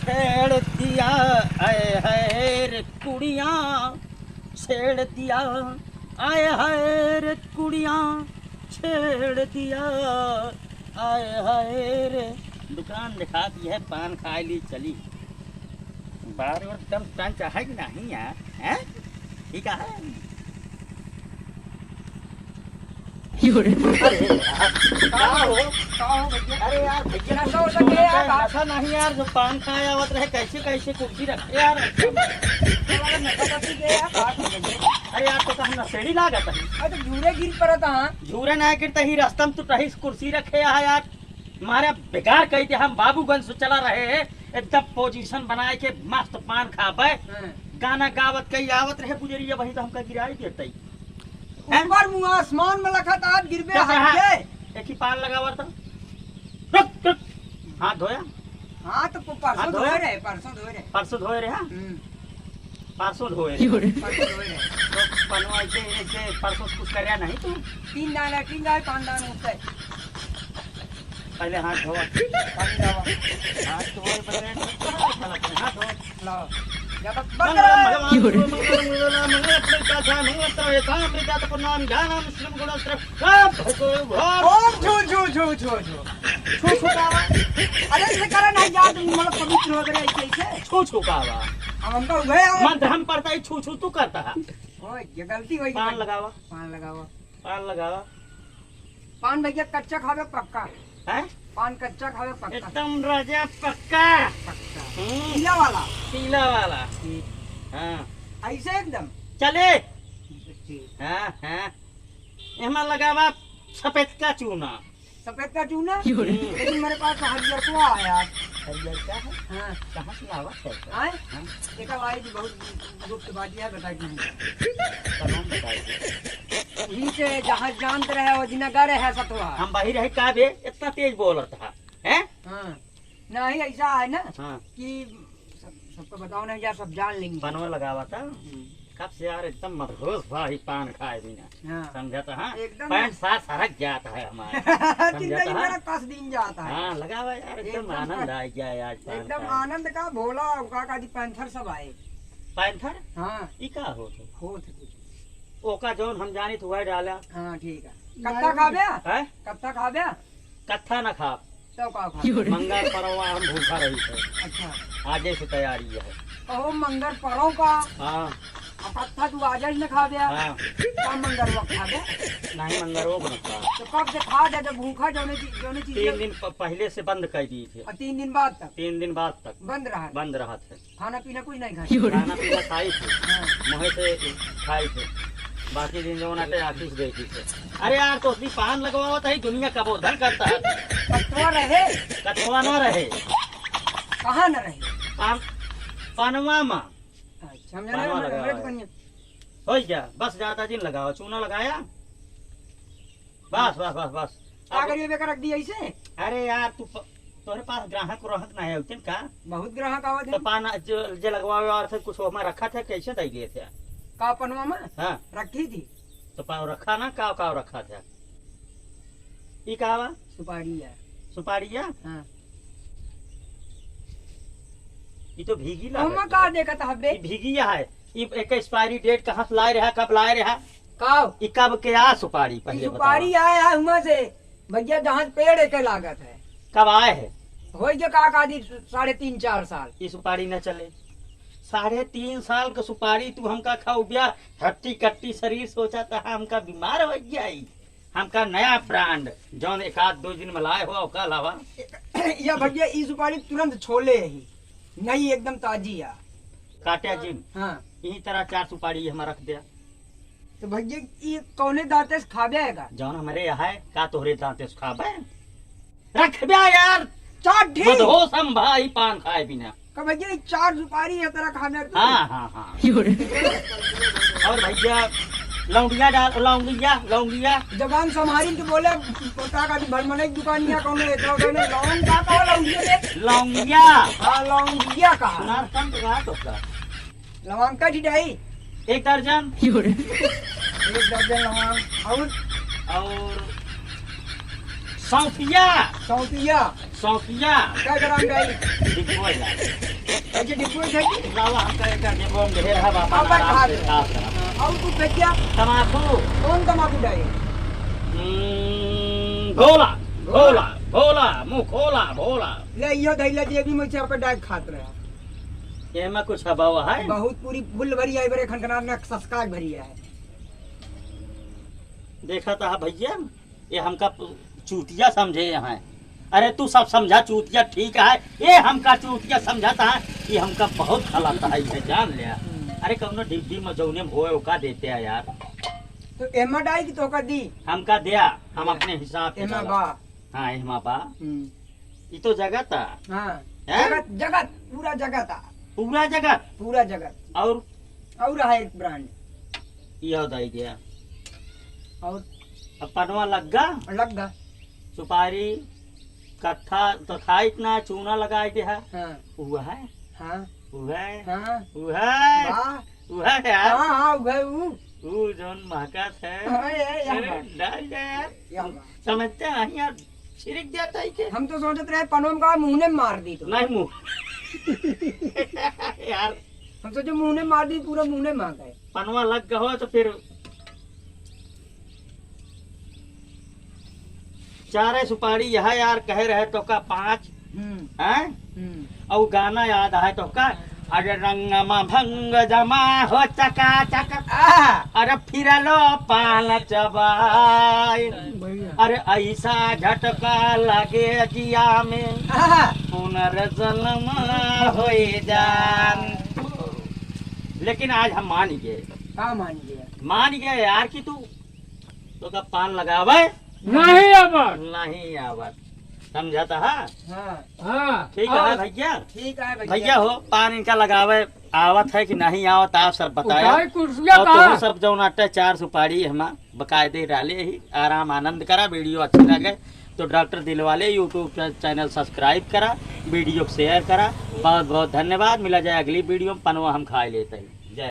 छेड़ दिया आए हाय रे कुड़ियाँ छेड़ दिया आए हाय रे कुड़ियाँ छेड़ दिया आए हाय रे। दुकान दिखा दी है, पान खाए ली चली। बार और दम टान चाहे कि नहीं यार, हैं? ठीक है। अरे यार भैया नशा नहीं यार, जो पान खाया आवत रहे कैसे कैसे कुर्सी रखे यार। अरे यार तो हम नशेड़ी लागत है। अरे झूरे गिर पड़ता हाँ। झूरे ना गिरता ही रास्ता में तो रही कुर्सी रखे यार। हमारे बेकार कही थे, हम बाबूगंज से चला रहे हैं एकदम पोजीशन बनाए के मस्त पान खाबे गाना गावत कही आवत रहे गुजरिया वही तो हमका गिराई देते ही। ऊपर मुँह आसमान में लखा था गिरबे हट एक ही पान लगावा था। रुक रुक हाथ धोया। हाँ तो परसों धोए रहे, परसों धोए रहे, परसों धोए रहे। हाँ परसों धोए तो पनवा ऐसे परसों कुछ कर नहीं तू। 3 दाना 3 दाना 5 दाना उठते पहले हाथ धोवा, पानी डावा, हाथ धोए बगैर हाथ धो लाओ जब तक अरे इसे करा नहीं याद मतलब पवित्र हो गया ऐसे छू छू का आवा हम तो हुए मंत्र हम पढ़ता है, छू छू तू करता है। ओए ये गलती हुई। पान लगावा, पान लगावा, पान लगावा। पान भैया कच्चा खावे पक्का है? पान कच्चा खावे पक्का एकदम राजा पक्का पक्का पीला वाला पीला वाला। हाँ ऐसे एकदम चले। हाँ हाँ एमा लगावा सफेद का चूना। सफेद का चूना लेकिन मेरे पास हरियर को आया। हरियर का है? हाँ कहाँ से लावा है? आए देखा भाई जी बहुत गुप्त बात है बताई नहीं तमाम बताइए। ही से जहाँ जानते रहे वो जिनगर है सतवा हम बाहर रहे का बे इतना तेज बोल था हैं? हाँ नहीं ऐसा है ना हाँ कि सबको बताओ ना यार सब जान लेंगे। बनवा लगावा था कब से यार एकदम मदहोश भाई पान खाए बिना। हाँ समझा था? हाँ एकदम पैंट साथ सरक जाता है हमारा। जिंदगी मेरा कस दिन जाता है। हाँ लगावा यार एकदम एकदम आनंद आ गया आज पान एकदम खाए। आनंद का भोला का जी पैंथर सब आए। पैंथर हाँ ई का होत हो थे कुछ। ओका जौन हम जानी तो वह डाला हाँ ठीक है कत्ता खा गया है। कत्ता खा गया कत्था न खा तो का खा मंगल परवा हम भूखा रही थे। अच्छा आजे से तैयारी है। ओ मंगर परो का हाँ अब कत्ता तू आज ही न खा गया हाँ का मंगर वक्त खा गया नहीं मंगल वो बनता। तो कब से खा जा जब भूखा जोने चीज 3 दिन पहले से बंद कर दी थे। और 3 दिन बाद तक 3 दिन बाद तक बंद रहा बंद रहा थे। खाना पीना कुछ नहीं खाया। खाना पीना खाई थे, हाँ मुहे से खाई थे, बाकी दिन जो नाटे आशीष देखी थे। अरे यार तो उसकी पान लगवाओ तो ही दुनिया का बोधन करता है। कत्तवा रहे कथवा न रहे कहाँ न रहे पान पानवा माँ अच्छा पानवा लगावा है। हो गया बस ज्यादा दिन लगाओ चूना लगाया बस बस बस बस। अगर ये बेकार रख दिया इसे। अरे यार तू तोरे पास ग्राहक नहीं है उतन का बहुत ग्राहक आवा तो पान जो लगवावे और फिर कुछ में रखा था कैसे दे दिए थे? का पनवा में हाँ रखी थी तो पाव रखा ना काव रखा था। ई कावा सुपारी है सुपारिया हाँ ये तो भीगी हम लगा का देखा था बे भीगी है। ये एक एक्सपायरी डेट कहाँ से लाए रहा कब लाए रहा काव ये कब के आ सुपारी ये पहले सुपारी आया है हुआ से भैया जहाँ पेड़ के लागत है कब आए है? हो गया का दी 3.5-4 साल। ये सुपारी न चले 3.5 साल का सुपारी तू हमका खाओ बिया हट्टी कट्टी शरीर सोचा था हमका बीमार हो गया ही। हमका नया ब्रांड जौन 1-2 दिन में लाए हो का अलावा या भैया ये सुपारी तुरंत छोले ही नहीं एकदम ताजी है। काटा जिम हाँ यही तरह 4 सुपारी हम रख दिया। तो भैया ये कौने दांते से खा जाएगा जौन हमारे यहाँ है का तोहरे दांते से खाबे रख बिया यार। चार ठीक मदहोश हम भाई पान खाए बिना। का भैया ये 4 सुपारी है तेरा खाने हाँ हाँ हाँ और भैया लौंडिया डाल लौंडिया जबान संभारी तो बोले पोता का भरमने की दुकानिया कौन है तो कहने लौंग का कहो लौंगिया दे लौंगिया हां लौंगिया का सुनार कम रहा तो का लौंग का ढिढाई 1 दर्जन 1 दर्जन लौंग और और सौंफिया सौकिया क्या ग्राम गई डिब्बो है ऐसे डिपो है कि लावा हम का डिब्बो में ढेर है बाबा अब मैं आराम खा से ले। साफ करा और तू फेंकिया तमाकू कौन तमाकू डाले भोला भोला भोला मुंह खोला भोला ले यो धैला जे भी मुझे पे डाल खात रहा ये में कुछ हवा है बहुत पूरी बुल भरी आई बरे खनखनार में सस्काज भरी है देखा था भैया ये हमका चूतिया समझे यहाँ अरे तू सब समझा चूतिया ठीक है ये हमका चूतिया समझाता है कि हमका बहुत खलाता है इसे जान लिया अरे कौनो डिब्बी में जौने में होए ओका देते हैं यार तो एमा डाई की तो का दी हमका दिया हम अपने हिसाब से एमा डाला। बा हाँ एमा बा ये तो जगह था हां हैं? जगत जगत पूरा जगत था पूरा जगह पूरा जगत और है एक ब्रांड यह दाई गया और अब पनवा लग लग गा सुपारी कट्ठा तो था इतना चूना लगाए के है हां हुआ है हां हुआ है हां हुआ है वाह हुआ है यार हां हां वो वो जोन महका है अरे अरे डाल दे यार यहाँ समझते हैं यार छिड़क जाता है के हम तो सोचते रहे पनों का मुंह ने मार दी तो नहीं मुंह यार हम सोचे मुंह ने मार दी पूरा मुंह ने मार गए पनवा लग गया हो तो फिर चारे सुपारी यह यार कह रहे तो का 5 हैं और गाना याद है तो का अरे रंग भंग जमा हो चका चक अरे फिर लो पाल चबाई अरे ऐसा झटका लगे जिया में पुनर्जन्म हो जान लेकिन आज हम मान गए हाँ मान गया यार कि तू तो का पान लगावे नहीं आवाज नहीं आवत समझाता है हाँ हाँ ठीक है भैया ठीक है भैया हो पान इनका लगावे आवत है कि नहीं आवत आप सब बताया उठाई कुर्सियाँ और कहाँ? तुम सब जो नाटे 4 सुपारी हम बकायदे डाले ही आराम आनंद करा वीडियो अच्छी लगे तो doctor Dilwale YouTube channel subscribe करा वीडियो शेयर करा बहुत बहुत धन्यवाद मिला जाए अगली वीडियो में पनवा हम खा लेते हैं।